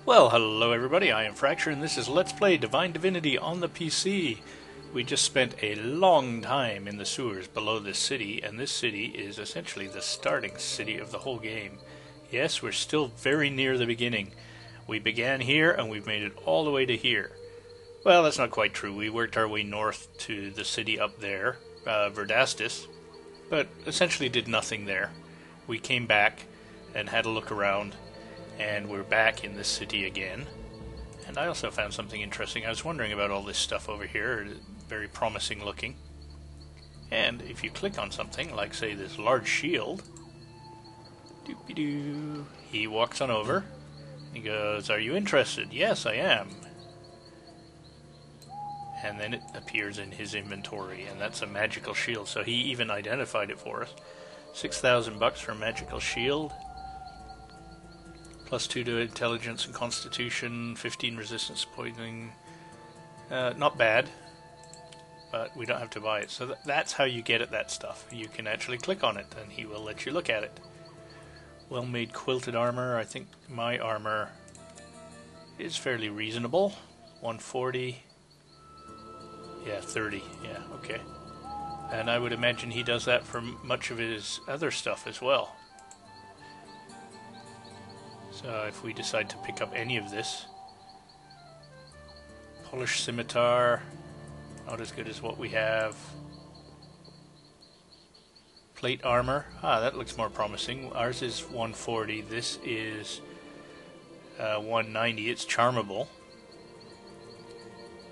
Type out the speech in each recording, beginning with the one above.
Well, hello everybody, I am Fracture and this is Let's Play Divine Divinity on the PC. We just spent a long time in the sewers below this city, and this city is essentially the starting city of the whole game. Yes, we're still very near the beginning. We began here and we've made it all the way to here. Well, that's not quite true. We worked our way north to the city up there, Verdastis, but essentially did nothing there. We came back and had a look around, and we're back in this city again. And I also found something interesting. I was wondering about all this stuff over here, very promising looking. And if you click on something, like say this large shield, doopy-doo, he walks on over. He goes, "Are you interested?" "Yes, I am." And then it appears in his inventory, and that's a magical shield. So he even identified it for us. 6,000 bucks for a magical shield. +2 to intelligence and constitution, 15 resistance to poisoning. Not bad, but we don't have to buy it. So that's how you get at that stuff. You can actually click on it and he will let you look at it. Well-made quilted armor. I think my armor is fairly reasonable. 140. Yeah, 30. Yeah, okay. And I would imagine he does that for much of his other stuff as well. So if we decide to pick up any of this, polished scimitar, not as good as what we have. Plate armor, that looks more promising. Ours is 140, this is 190, it's charmable.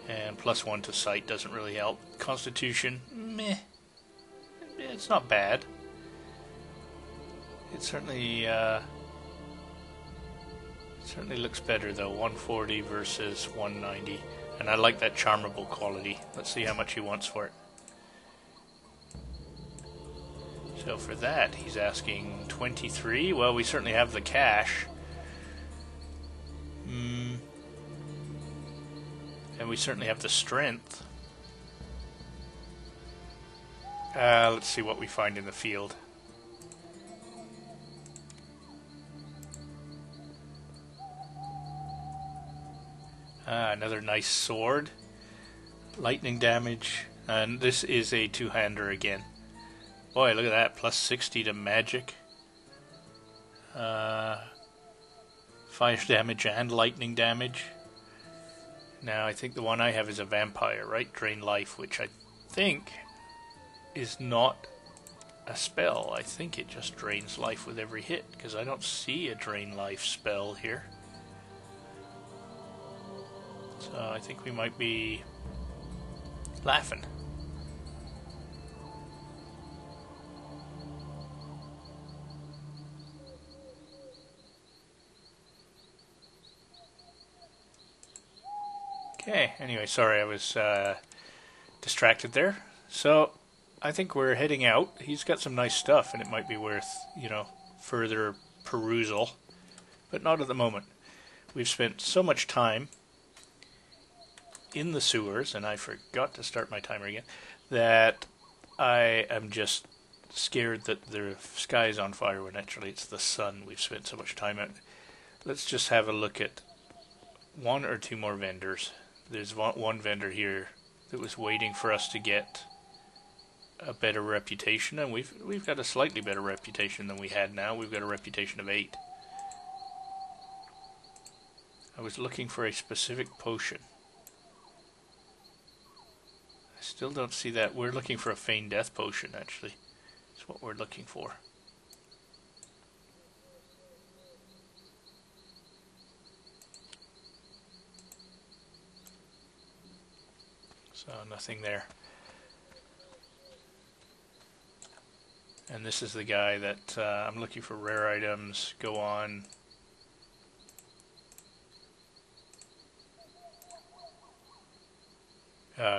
And +1 to sight doesn't really help. Constitution, meh, it's not bad. It certainly looks better though, 140 versus 190, and I like that charmable quality. Let's see how much he wants for it. So for that he's asking 23. Well, we certainly have the cash. And we certainly have the strength. Let's see what we find in the field. Another nice sword. Lightning damage. And this is a two-hander again. Boy, look at that. +60 to magic. Fire damage and lightning damage. Now, I think the one I have is a vampire, right? Drain life, which I think is not a spell. I think it just drains life with every hit, because I don't see a drain life spell here. So I think we might be laughing. Okay, anyway, sorry I was distracted there. So I think we're heading out. He's got some nice stuff and it might be worth, further perusal, but not at the moment. We've spent so much time in the sewers, and I forgot to start my timer again, that I am just scared that the sky is on fire when actually it's the sun. We've spent so much time out. Let's just have a look at one or two more vendors. There's one vendor here that was waiting for us to get a better reputation, and we've got a slightly better reputation than we had now. We've got a reputation of 8. I was looking for a specific potion. Still don't see that. We're looking for a feigned death potion, actually. That's what we're looking for. So, nothing there. And this is the guy that I'm looking for rare items. Go on.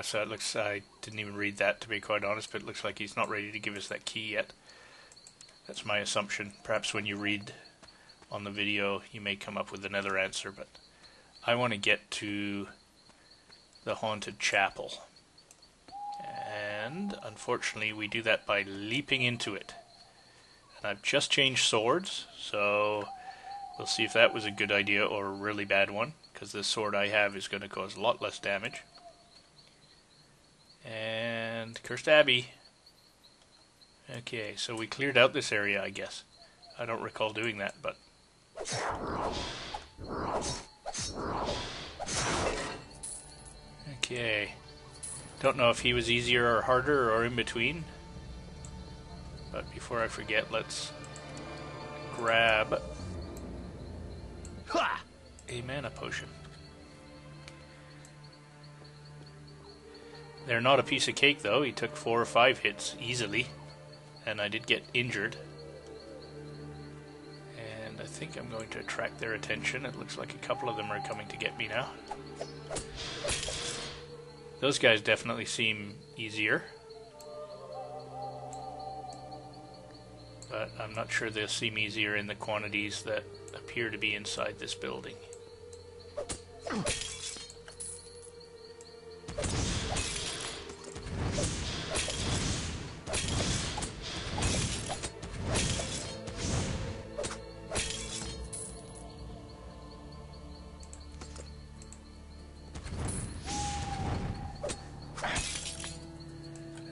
So it looks, I didn't even read that to be quite honest, but it looks like he's not ready to give us that key yet. That's my assumption. Perhaps when you read on the video you may come up with another answer, but I want to get to the haunted chapel. And unfortunately we do that by leaping into it. And I've just changed swords, so We'll see if that was a good idea or a really bad one, because the sword I have is going to cause a lot less damage. And Cursed Abbey. Okay, so we cleared out this area, I guess. I don't recall doing that, but... Okay. Don't know if he was easier or harder or in between. But before I forget, let's grab a mana potion. They're not a piece of cake, though. He took 4 or 5 hits easily. And I did get injured. And I think I'm going to attract their attention. It looks like a couple of them are coming to get me now. Those guys definitely seem easier. But I'm not sure they'll seem easier in the quantities that appear to be inside this building.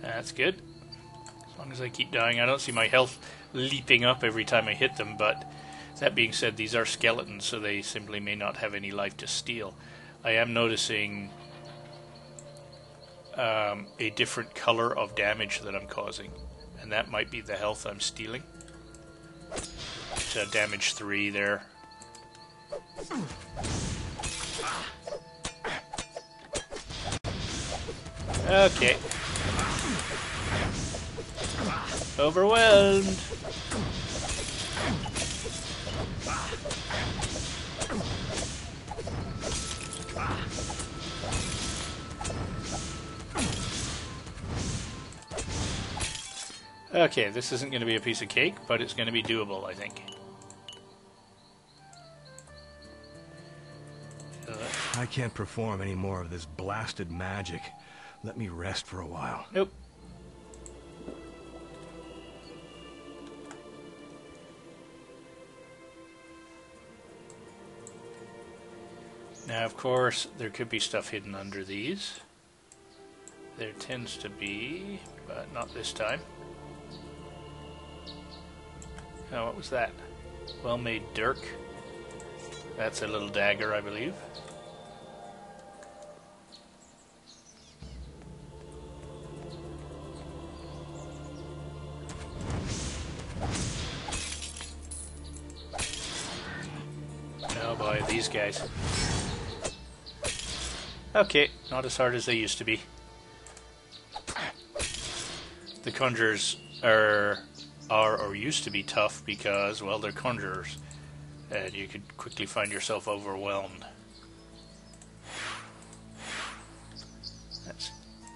That's good. As long as I keep dying. I don't see my health leaping up every time I hit them, but that being said, these are skeletons, so they simply may not have any life to steal. I am noticing a different color of damage that I'm causing, and that might be the health I'm stealing. It's damage 3 there. Okay. Overwhelmed. Okay, this isn't going to be a piece of cake, but it's going to be doable, I think. I can't perform any more of this blasted magic. Let me rest for a while. Nope. Now, of course, there could be stuff hidden under these. There tends to be, but not this time. Oh, what was that? Well-made dirk. That's a little dagger, I believe. Oh boy, these guys. Okay, not as hard as they used to be. The conjurers are or used to be tough because, well, they're conjurers, and you could quickly find yourself overwhelmed. Let's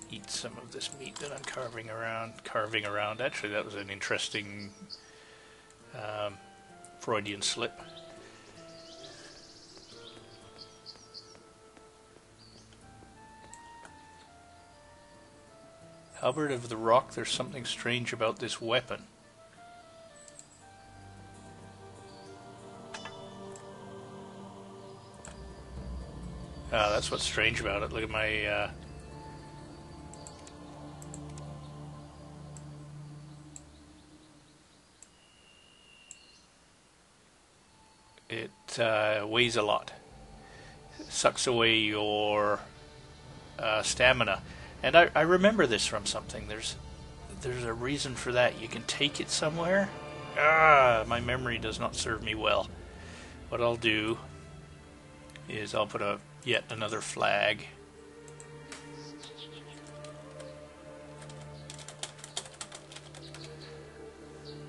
eat some of this meat that I'm carving around. Actually, that was an interesting Freudian slip. Halberd of the Rock, there's something strange about this weapon. That's what's strange about it. Look at my... It weighs a lot. It sucks away your stamina. And I remember this from something. There's a reason for that. You can take it somewhere. My memory does not serve me well. What I'll do is I'll put yet another flag.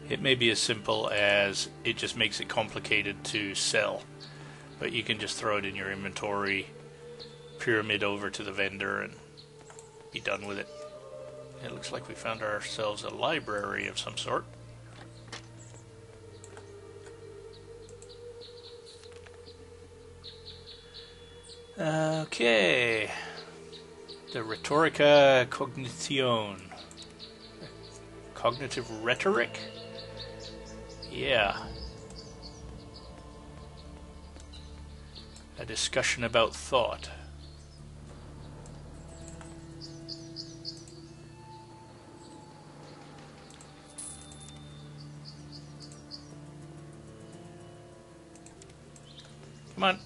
It may be as simple as it just makes it complicated to sell, but you can just throw it in your inventory, pyramid over to the vendor, and be done with it. It looks like we found ourselves a library of some sort. Okay. The Rhetorica Cognition. Cognitive rhetoric? Yeah. A discussion about thought. Come on.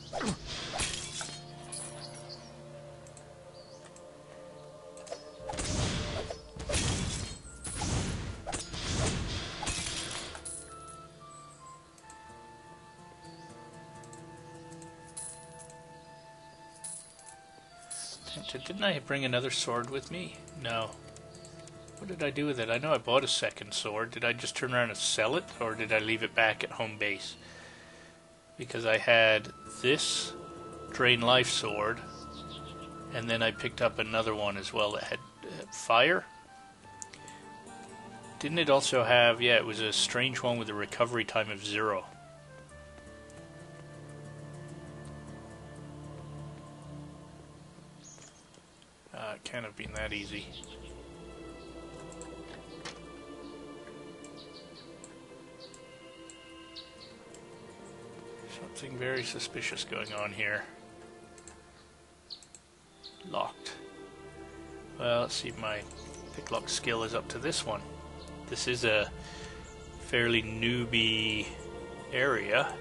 Didn't I bring another sword with me? No. What did I do with it? I know I bought a second sword. Did I just turn around and sell it, or did I leave it back at home base? Because I had this Drain Life sword, and then I picked up another one as well that had fire. Didn't it also have... yeah, it was a strange one with a recovery time of 0. It can't have been that easy. Something very suspicious going on here. Locked. Well, let's see if my picklock skill is up to this one. This is a fairly newbie area.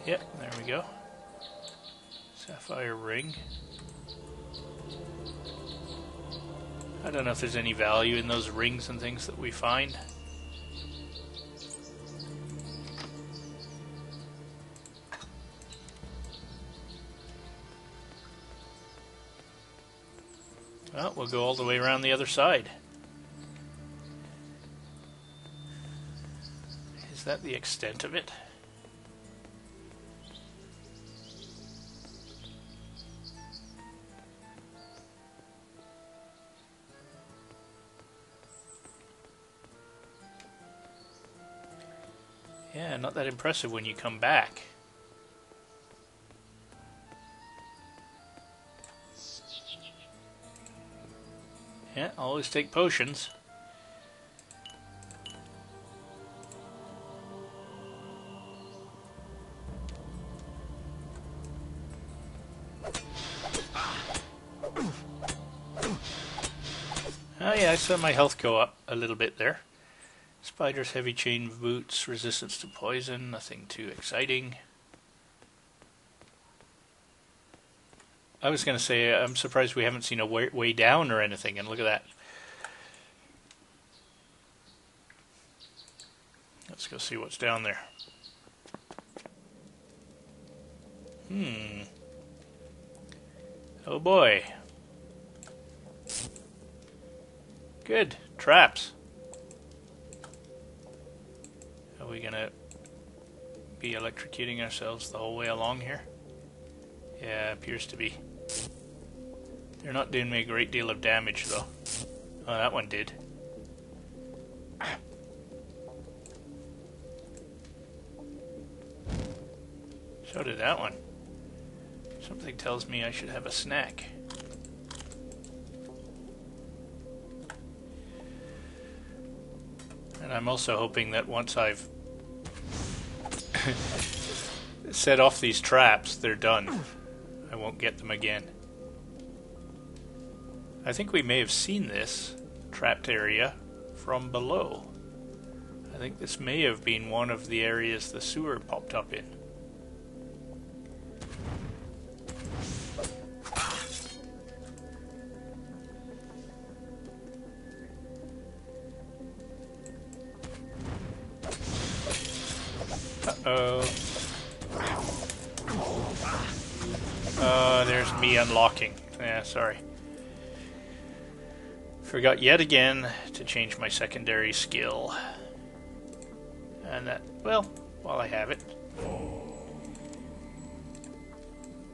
Yep, there we go. Sapphire ring. I don't know if there's any value in those rings and things that we find. Well, we'll go all the way around the other side. Is that the extent of it? Yeah, not that impressive when you come back. Yeah, always take potions. Oh yeah, I saw my health go up a little bit there. Spider's heavy chain boots, resistance to poison, nothing too exciting. I was going to say, I'm surprised we haven't seen a way down or anything, and look at that. Let's go see what's down there. Oh boy. Good. Traps. Are we going to be electrocuting ourselves the whole way along here? Yeah, appears to be. They're not doing me a great deal of damage, though. Oh, that one did. So did that one. Something tells me I should have a snack. And I'm also hoping that once I've set off these traps, they're done. I won't get them again. I think we may have seen this trapped area from below. I think this may have been one of the areas the sewer popped up in. Uh-oh. There's me unlocking. Yeah, sorry. Forgot yet again to change my secondary skill. And that, well, while I have it.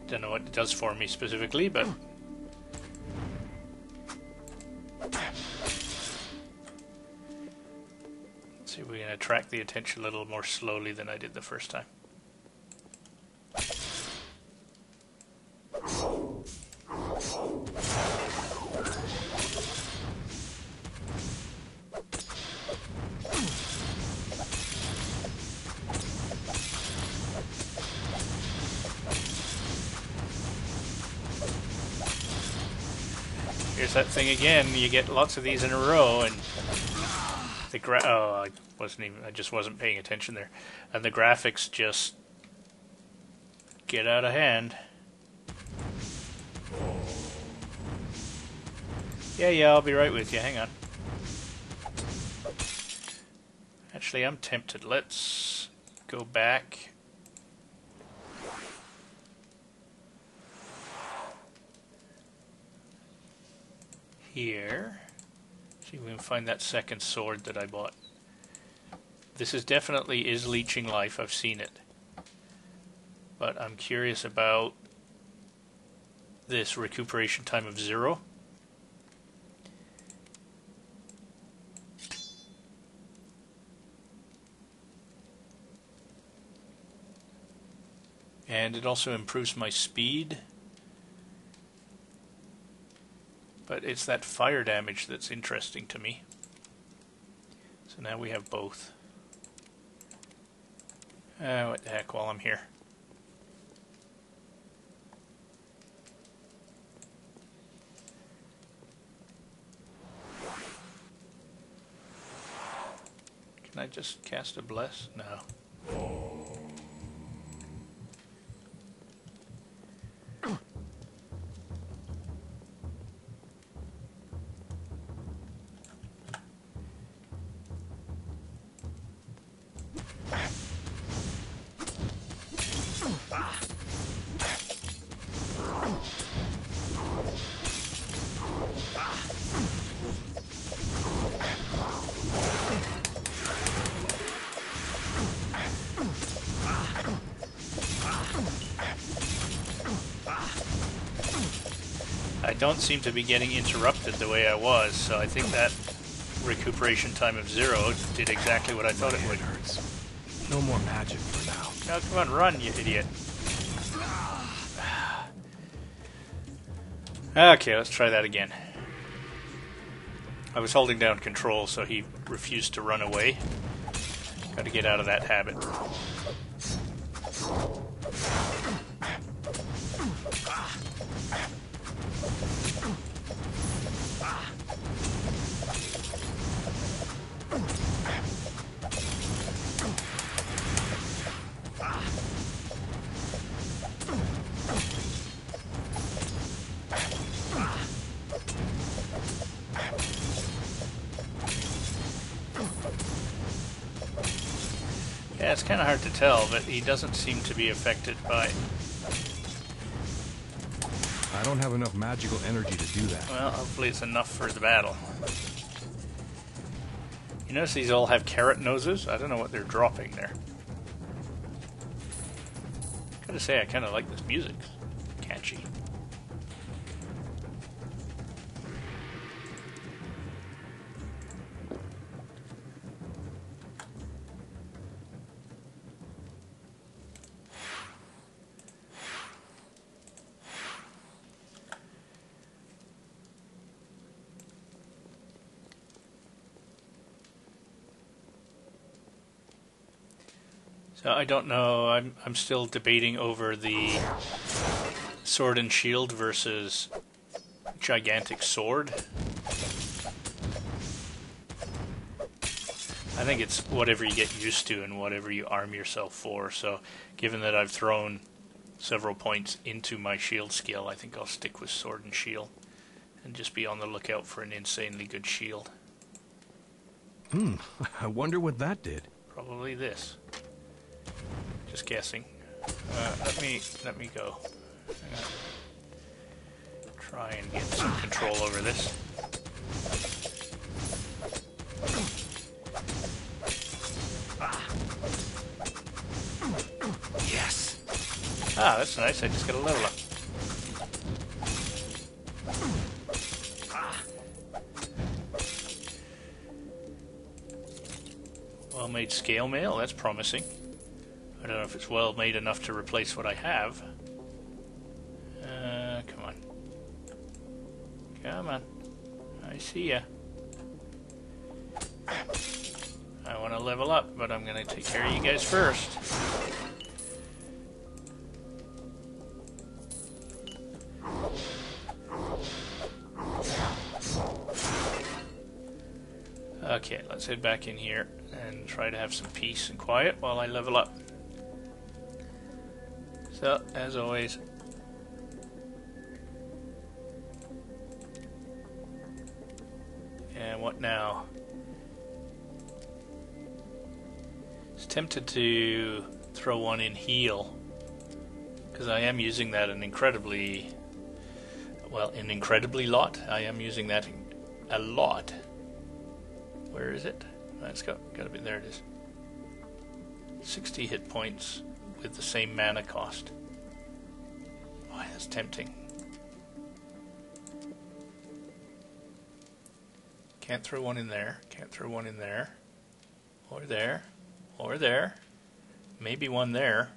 Don't know what it does for me specifically, but... Let's see if we can attract the attention a little more slowly than I did the first time. Here's that thing again. You get lots of these in a row, and the I just wasn't paying attention there, and the graphics just get out of hand. Yeah, I'll be right with you. Hang on. Actually, I'm tempted. Let's go back. Here. See if we can find that second sword that I bought. This is definitely is leeching life. I've seen it. But I'm curious about this recuperation time of 0. And it also improves my speed. But it's that fire damage that's interesting to me. So now we have both. What the heck, while I'm here. Can I just cast a bless? No. I don't seem to be getting interrupted the way I was, so I think that recuperation time of 0 did exactly what I thought it would. Hurts. No more magic for now. Now come on, run, you idiot. Okay, let's try that again. I was holding down control, so he refused to run away. Got to get out of that habit. Yeah, it's kind of hard to tell, but he doesn't seem to be affected by... I don't have enough magical energy to do that. Well, hopefully it's enough for the battle. You notice these all have carrot noses? I don't know what they're dropping there. Gotta say, I kind of like this music. Catchy. So I don't know. I'm still debating over the sword and shield versus gigantic sword. I think it's whatever you get used to and whatever you arm yourself for. So given that I've thrown several points into my shield skill, I think I'll stick with sword and shield and just be on the lookout for an insanely good shield. I wonder what that did. Probably this. Just guessing. Let me go. Try and get some control over this. Yes. Ah, that's nice. I just got a level up. Well-made scale mail. That's promising. I don't know if it's well made enough to replace what I have. Come on. Come on. I see ya. I want to level up, but I'm going to take care of you guys first. Okay, let's head back in here and try to have some peace and quiet while I level up. So, as always, and what now? I was tempted to throw one in heal, because I am using that an incredibly lot. I am using that a lot. Where is it? It's gotta be, there it is. 60 hit points with the same mana cost. Oh, that's tempting. Can't throw one in there. Can't throw one in there. Or there. Or there. Maybe one there.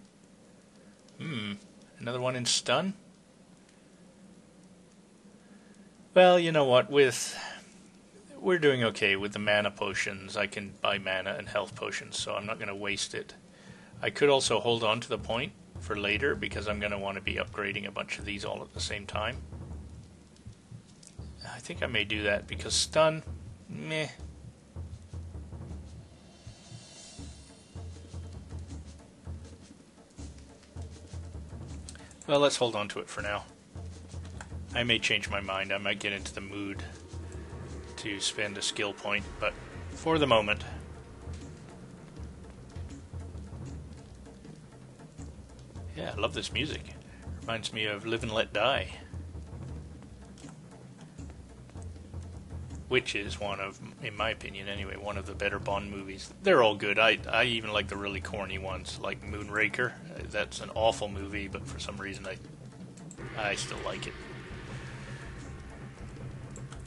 Another one in stun? Well, you know what, we're doing okay with the mana potions. I can buy mana and health potions, so I'm not going to waste it. I could also hold on to the point for later, because I'm going to want to be upgrading a bunch of these all at the same time. I think I may do that, because stun, meh. Well, let's hold on to it for now. I may change my mind. I might get into the mood to spend a skill point, but for the moment, yeah, I love this music. Reminds me of Live and Let Die, which is one of, in my opinion anyway, one of the better Bond movies. They're all good. I even like the really corny ones, like Moonraker. That's an awful movie, but for some reason I still like it.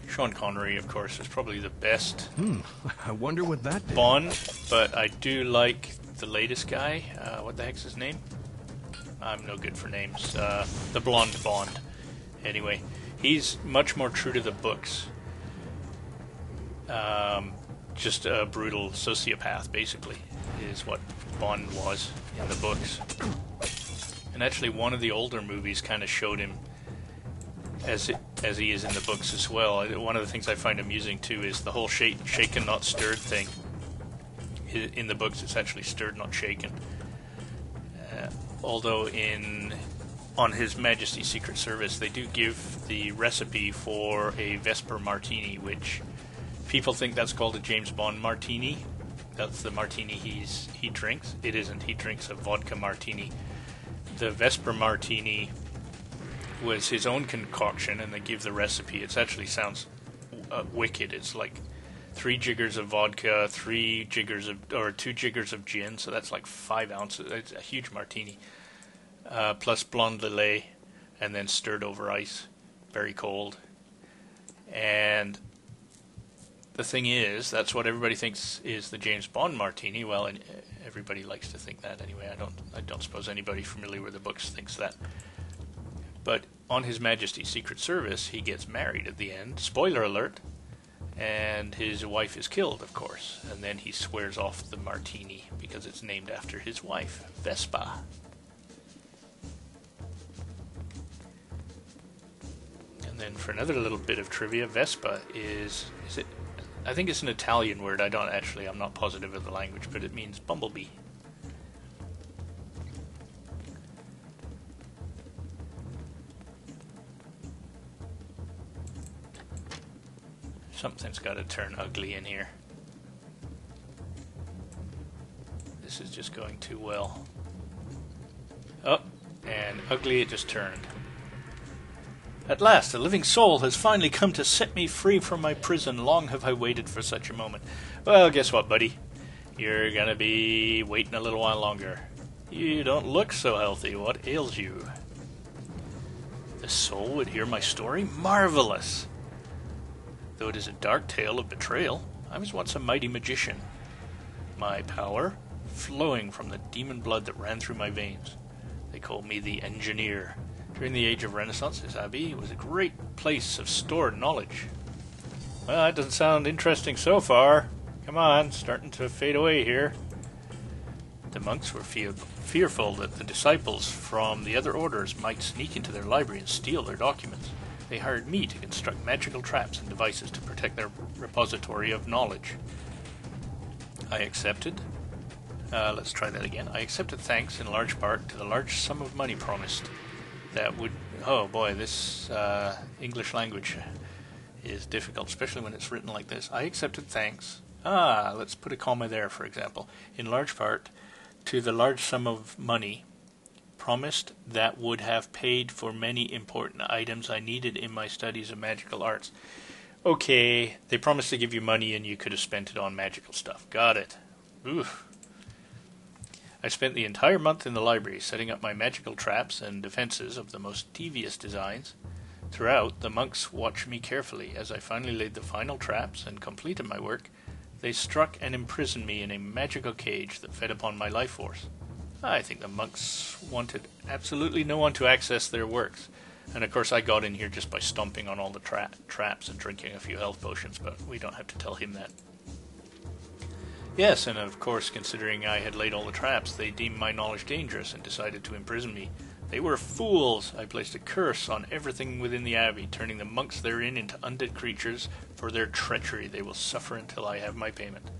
Sean Connery, of course, is probably the best I wonder what that did. Bond, but I do like the latest guy. What the heck's his name? I'm no good for names. The blonde Bond. Anyway, he's much more true to the books. Just a brutal sociopath, basically, is what Bond was in the books. And actually, one of the older movies kind of showed him as he is in the books as well. One of the things I find amusing too is the whole shaken not stirred thing. In the books, it's actually stirred not shaken. Although on His Majesty's Secret Service, they do give the recipe for a Vesper Martini, which people think that's called a James Bond Martini. That's the martini he drinks. It isn't. He drinks a vodka martini. The Vesper Martini was his own concoction, and they give the recipe. It actually sounds wicked. It's like 3 jiggers of vodka, 2 jiggers of gin, so that's like 5 ounces. It's a huge martini. Plus blonde lillet, and then stirred over ice, very cold. And the thing is, that's what everybody thinks is the James Bond Martini. Well, and everybody likes to think that anyway. I don't suppose anybody familiar with the books thinks that. But on His Majesty's Secret Service, he gets married at the end. Spoiler alert. And his wife is killed, of course. And then he swears off the martini because it's named after his wife, Vespa. And then for another little bit of trivia, Vespa is it? I think it's an Italian word. I'm not positive of the language, but it means bumblebee. Something's got to turn ugly in here. This is just going too well. Oh, and ugly it just turned. At last, a living soul has finally come to set me free from my prison. Long have I waited for such a moment. Well, guess what, buddy? You're gonna be waiting a little while longer. You don't look so healthy. What ails you? The soul would hear my story? Marvelous! Though it is a dark tale of betrayal, I was once a mighty magician. My power flowing from the demon blood that ran through my veins. They called me the Engineer. During the Age of Renaissance, this abbey was a great place of stored knowledge. Well, that doesn't sound interesting so far. Come on, starting to fade away here. The monks were fearful that the disciples from the other orders might sneak into their library and steal their documents. They hired me to construct magical traps and devices to protect their repository of knowledge. I accepted. Let's try that again. I accepted thanks in large part to the large sum of money promised that would... Oh boy, this English language is difficult, especially when it's written like this. I accepted thanks. Let's put a comma there, for example. In large part to the large sum of money promised that would have paid for many important items I needed in my studies of magical arts. Okay, they promised to give you money and you could have spent it on magical stuff. Got it. Oof. I spent the entire month in the library setting up my magical traps and defenses of the most devious designs. Throughout, the monks watched me carefully. As I finally laid the final traps and completed my work, they struck and imprisoned me in a magical cage that fed upon my life force. I think the monks wanted absolutely no one to access their works. And of course I got in here just by stomping on all the traps and drinking a few health potions, but we don't have to tell him that. Yes, and of course, considering I had laid all the traps, they deemed my knowledge dangerous and decided to imprison me. They were fools! I placed a curse on everything within the abbey, turning the monks therein into undead creatures. For their treachery they will suffer until I have my payment.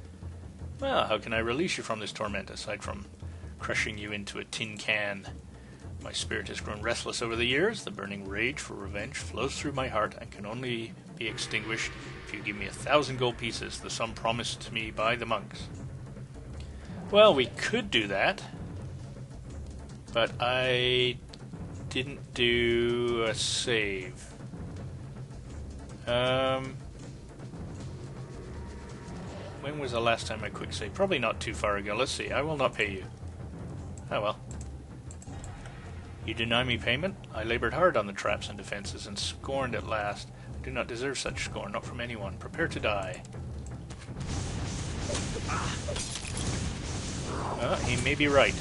Well, how can I release you from this torment, aside from crushing you into a tin can? My spirit has grown restless over the years. The burning rage for revenge flows through my heart and can only be extinguished if you give me 1,000 gold pieces, the sum promised to me by the monks. Well, we could do that, but I didn't do a save. When was the last time I quick saved? Probably not too far ago. Let's see. I will not pay you. Oh well. You deny me payment? I labored hard on the traps and defenses and scorned at last. I do not deserve such scorn, not from anyone. Prepare to die. He may be right.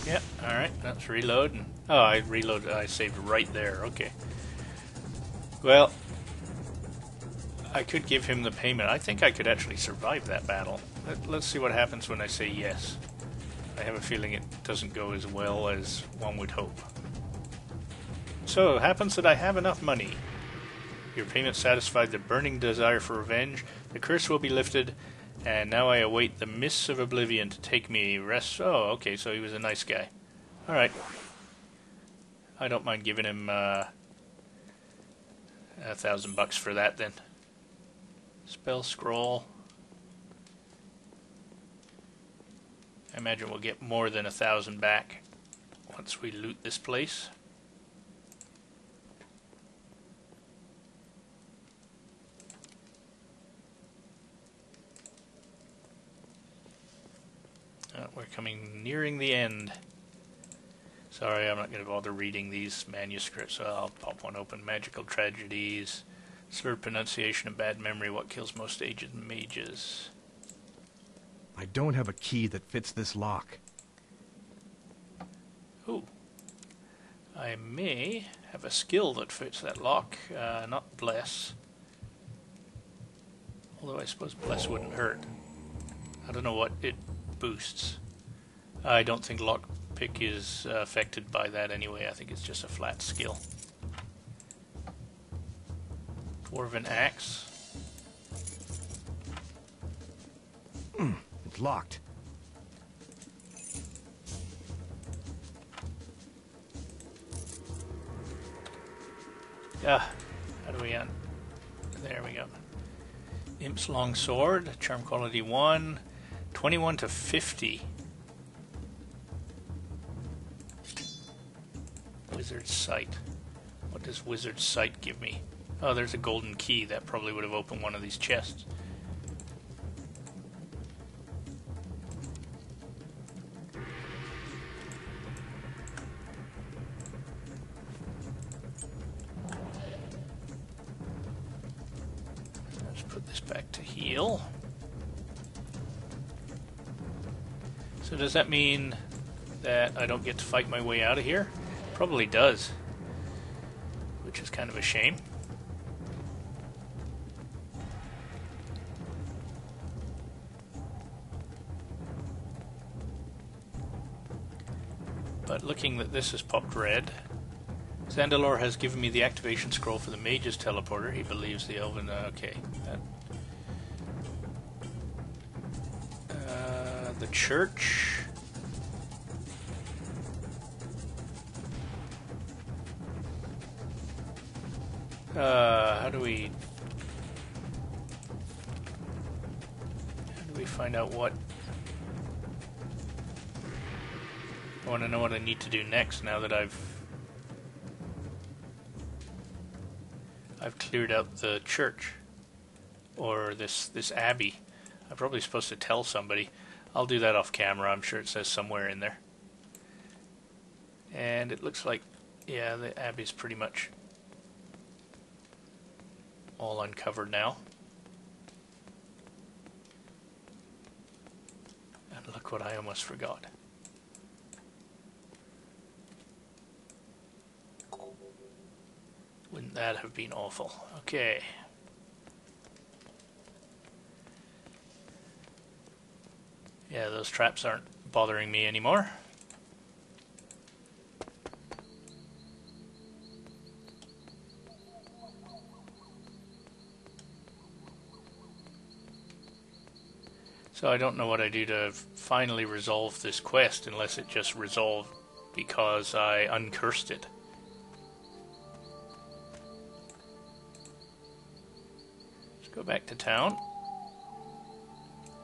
Yeah, alright, let's reload. And, I reloaded, I saved right there, okay. Well, I could give him the payment. I think I could actually survive that battle. Let's see what happens when I say yes. I have a feeling it doesn't go as well as one would hope. So, it happens that I have enough money. Your payment satisfied the burning desire for revenge. The curse will be lifted, and now I await the mists of oblivion to take me rest. Oh, okay, so he was a nice guy. Alright. I don't mind giving him $1,000 for that then. Spell scroll. I imagine we'll get more than 1,000 back once we loot this place. We're nearing the end. Sorry, I'm not going to bother reading these manuscripts, so I'll pop one open. Magical tragedies, slurred pronunciation and bad memory, what kills most aged mages. I don't have a key that fits this lock. Ooh. I may have a skill that fits that lock, not bless. Although I suppose bless wouldn't hurt. I don't know what it boosts. I don't think lockpick is affected by that anyway. I think it's just a flat skill. Dwarven axe. It's locked. How do we end? There we go. Imp's long sword, charm quality 1, 21 to 50. Wizard's sight. What does wizard's sight give me? Oh, there's a golden key. That probably would have opened one of these chests. Let's put this back to heal. So does that mean that I don't get to fight my way out of here? Probably does. Which is kind of a shame. But looking that this has popped red, Zandalor has given me the activation scroll for the mage's teleporter. He believes the elven... okay. The church... how do we find out what... I want to know what I need to do next now that I've cleared out the church, or this abbey. I'm probably supposed to tell somebody. I'll do that off camera. I'm sure it says somewhere in there. And it looks like, yeah, the abbey's pretty much all uncovered now. And look what I almost forgot. Wouldn't that have been awful? Okay. Yeah, those traps aren't bothering me anymore. So I don't know what I do to finally resolve this quest, unless it just resolved because I uncursed it. Let's go back to town.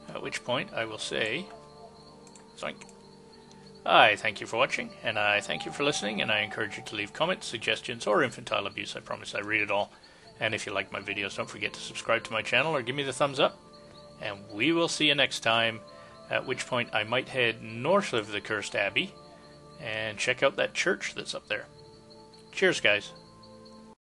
At which point I will say, zoink. I thank you for watching, and I thank you for listening, and I encourage you to leave comments, suggestions, or infantile abuse. I promise I read it all. And if you like my videos, don't forget to subscribe to my channel or give me the thumbs up. And we will see you next time, at which point I might head north of the Cursed Abbey and check out that church that's up there. Cheers, guys.